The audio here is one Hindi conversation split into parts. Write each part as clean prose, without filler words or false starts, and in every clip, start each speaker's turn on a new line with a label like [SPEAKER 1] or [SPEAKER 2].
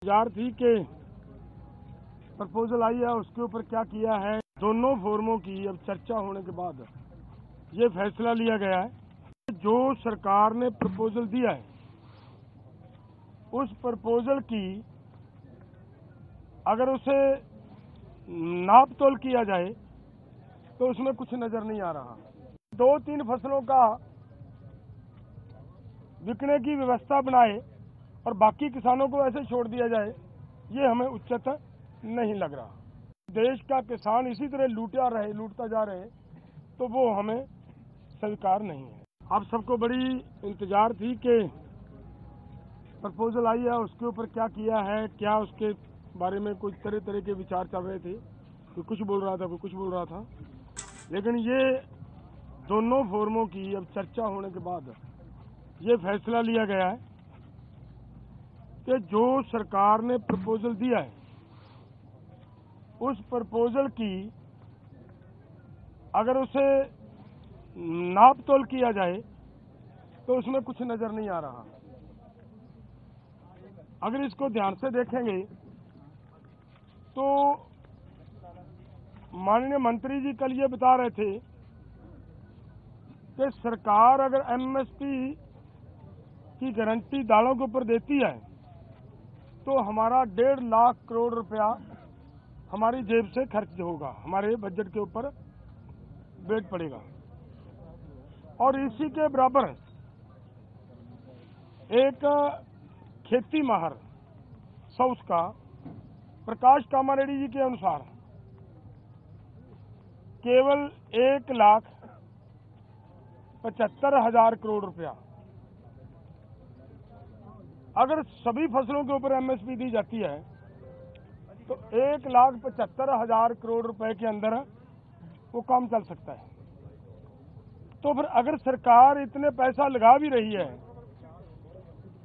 [SPEAKER 1] इंतजार थी कि प्रपोजल आई है उसके ऊपर क्या किया है। दोनों फोरमों की अब चर्चा होने के बाद ये फैसला लिया गया है जो सरकार ने प्रपोजल दिया है उस प्रपोजल की अगर उसे नाप तोल किया जाए तो उसमें कुछ नजर नहीं आ रहा। 2-3 फसलों का बिकने की व्यवस्था बनाए और बाकी किसानों को ऐसे छोड़ दिया जाए, ये हमें उचित नहीं लग रहा। देश का किसान इसी तरह लूटता जा रहे तो वो हमें स्वीकार नहीं है। आप सबको बड़ी इंतजार थी कि प्रपोजल आई है उसके ऊपर क्या किया है, क्या उसके बारे में कुछ तरह के विचार चल रहे थे। कोई कुछ बोल रहा था, कोई कुछ बोल रहा था, लेकिन ये दोनों फोरमों की अब चर्चा होने के बाद ये फैसला लिया गया है कि जो सरकार ने प्रपोजल दिया है उस प्रपोजल की अगर उसे नाप तोल किया जाए तो उसमें कुछ नजर नहीं आ रहा। अगर इसको ध्यान से देखेंगे तो माननीय मंत्री जी कल ये बता रहे थे कि सरकार अगर एमएसपी की गारंटी दालों के ऊपर देती है तो हमारा 1.5 लाख करोड़ रुपया हमारी जेब से खर्च होगा, हमारे बजट के ऊपर वेट पड़ेगा। और इसी के बराबर एक खेती माहर साउथ का प्रकाश कामारेड्डी जी के अनुसार केवल 1,75,000 करोड़ रुपया अगर सभी फसलों के ऊपर एमएसपी दी जाती है तो 1,75,000 करोड़ रुपए के अंदर वो काम चल सकता है। तो फिर अगर सरकार इतने पैसा लगा भी रही है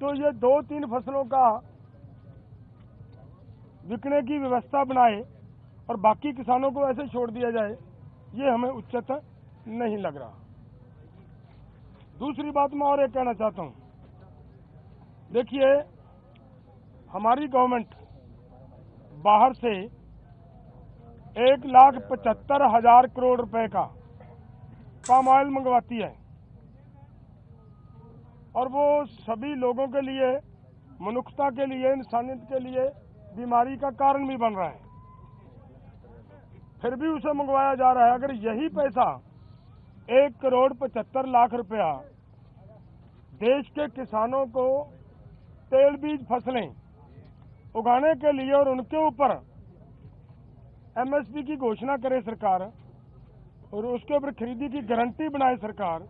[SPEAKER 1] तो ये 2-3 फसलों का बिकने की व्यवस्था बनाए और बाकी किसानों को ऐसे छोड़ दिया जाए, ये हमें उचित नहीं लग रहा। दूसरी बात मैं और एक कहना चाहता हूं, देखिए हमारी गवर्नमेंट बाहर से 1,75,000 करोड़ रुपए का पाम ऑयल मंगवाती है और वो सभी लोगों के लिए, मनुष्यता के लिए, इंसानियत के लिए बीमारी का कारण भी बन रहा है, फिर भी उसे मंगवाया जा रहा है। अगर यही पैसा 1,75,00,000 रुपया देश के किसानों को तेल बीज फसलें उगाने के लिए और उनके ऊपर एमएसपी की घोषणा करे सरकार और उसके ऊपर खरीदी की गारंटी बनाए सरकार,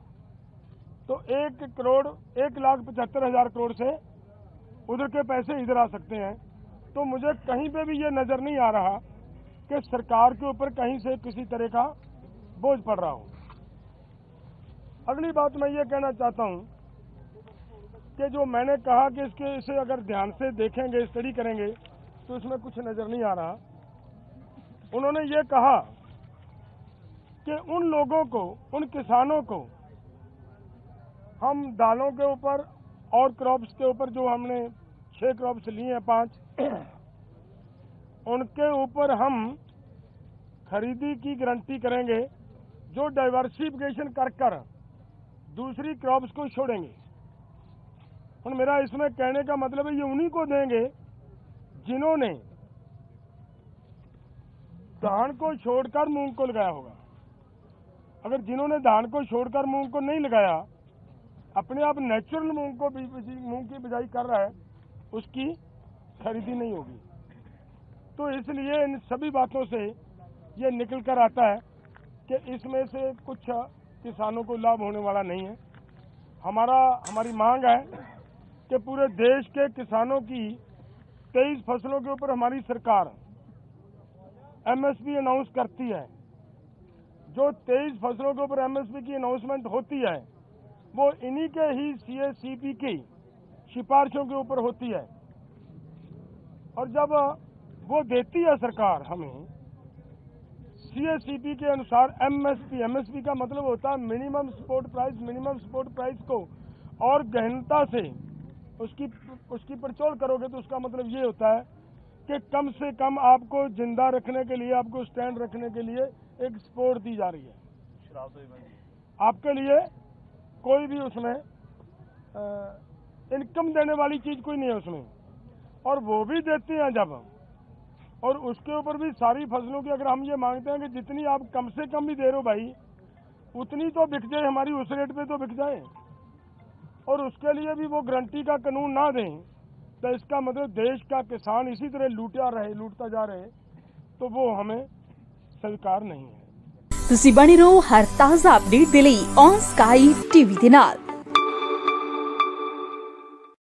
[SPEAKER 1] तो 1,75,000 करोड़ से उधर के पैसे इधर आ सकते हैं। तो मुझे कहीं पे भी ये नजर नहीं आ रहा कि सरकार के ऊपर कहीं से किसी तरह का बोझ पड़ रहा हो। अगली बात मैं ये कहना चाहता हूं कि जो मैंने कहा कि इसे अगर ध्यान से देखेंगे, स्टडी करेंगे तो इसमें कुछ नजर नहीं आ रहा। उन्होंने ये कहा कि उन लोगों को, उन किसानों को हम दालों के ऊपर और क्रॉप्स के ऊपर, जो हमने 6 क्रॉप्स लिए हैं 5, उनके ऊपर हम खरीदी की गारंटी करेंगे जो डाइवर्सिफिकेशन कर दूसरी क्रॉप्स को छोड़ेंगे। और मेरा इसमें कहने का मतलब है ये उन्हीं को देंगे जिन्होंने धान को छोड़कर मूंग को लगाया होगा। अगर जिन्होंने धान को छोड़कर मूंग को नहीं लगाया, अपने आप नेचुरल मूंग की बिजाई कर रहा है, उसकी खरीदी नहीं होगी। तो इसलिए इन सभी बातों से ये निकल कर आता है कि इसमें से कुछ किसानों को लाभ होने वाला नहीं है। हमारी मांग है कि पूरे देश के किसानों की 23 फसलों के ऊपर हमारी सरकार एमएसपी अनाउंस करती है। जो 23 फसलों के ऊपर एमएसपी की अनाउंसमेंट होती है वो इन्हीं के ही सीएसीपी की सिफारिशों के ऊपर होती है। और जब वो देती है सरकार हमें सीएसीपी के अनुसार एमएसपी का मतलब होता है मिनिमम सपोर्ट प्राइस को और गहनता से उसकी पड़चोल करोगे तो उसका मतलब ये होता है कि कम से कम आपको जिंदा रखने के लिए, आपको स्टैंड रखने के लिए एक सपोर्ट दी जा रही है। आपके लिए कोई भी उसमें इनकम देने वाली चीज कोई नहीं है उसमें, और वो भी देते हैं जब, और उसके ऊपर भी सारी फसलों की अगर हम ये मांगते हैं कि जितनी आप कम से कम भी दे रहे हो भाई, उतनी तो बिक जाए हमारी, उस रेट पे तो बिक जाए, और उसके लिए भी वो गारंटी का कानून ना दें, तो इसका मतलब देश का किसान इसी तरह लूटता जा रहे, तो वो हमें स्वीकार नहीं है।
[SPEAKER 2] ਤੁਸੀਂ ਬਣੇ ਰਹੋ ਹਰ ਤਾਜ਼ਾ ਅਪਡੇਟ ਦੇ ਲਈ ਔਨ ਸਕਾਈ ਟੀਵੀ ਦੇ ਨਾਲ।